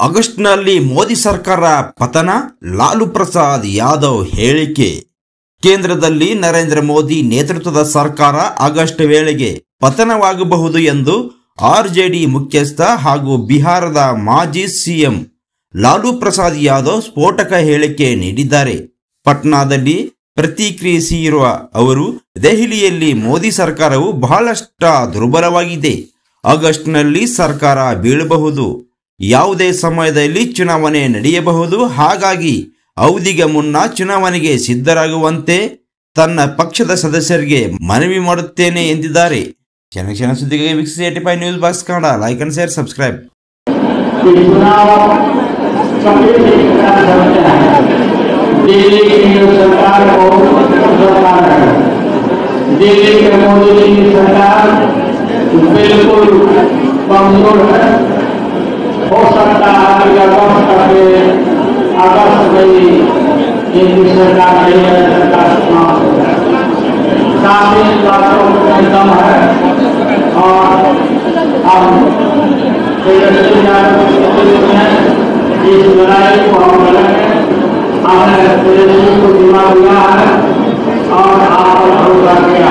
ಆಗಸ್ಟ್ನಲ್ಲಿ ಮೋದಿ ಸರ್ಕಾರ ಪತನ, ಲಾಲು ಪ್ರಸಾದ್ ಯಾದವ್ ಹೇಳಿಕೆ. ಕೇಂದ್ರದಲ್ಲಿ ನರೇಂದ್ರ ಮೋದಿ ನೇತೃತ್ವದ ಸರ್ಕಾರ ಆಗಸ್ಟ್ ವೇಳೆಗೆ ಪತನವಾಗಬಹುದು ಎಂದು ಆರ್ಜೆಡಿ ಮುಖ್ಯಸ್ಥ ಹಾಗೂ ಬಿಹಾರದ ಮಾಜಿ ಸಿಎಂ ಲಾಲು ಪ್ರಸಾದ್ ಯಾದವ್ ಸ್ಫೋಟಕ ಹೇಳಿಕೆ ನೀಡಿದ್ದಾರೆ. ಪಟ್ನಾದಲ್ಲಿ ಪ್ರತಿಕ್ರಿಯಿಸಿರುವ ಅವರು, ದೆಹಲಿಯಲ್ಲಿ ಮೋದಿ ಸರ್ಕಾರವು ಬಹಳಷ್ಟು ದುರ್ಬಲವಾಗಿದೆ. ಆಗಸ್ಟ್ನಲ್ಲಿ ಸರ್ಕಾರ ಬೀಳಬಹುದು. ಯಾವುದೇ ಸಮಯದಲ್ಲಿ ಚುನಾವಣೆ ನಡೆಯಬಹುದು. ಹಾಗಾಗಿ ಅವಧಿಗೆ ಮುನ್ನ ಚುನಾವಣೆಗೆ ಸಿದ್ಧರಾಗುವಂತೆ ತನ್ನ ಪಕ್ಷದ ಸದಸ್ಯರಿಗೆ ಮನವಿ ಮಾಡುತ್ತೇನೆ ಎಂದಿದ್ದಾರೆ. ಕ್ಷಣ ಸುದ್ದಿಗಾಗಿ ವೀಕ್ಷಿಸಿ 85 news box Kannada. Like and share, subscribe. हो सकता है कि अगस्त में इनकी सरकार नहीं है, सरकार काफी दम है और हम इस लड़ाई को हम लड़ेंगे। हमने को दिमाग दिया है और आप भरोसा किया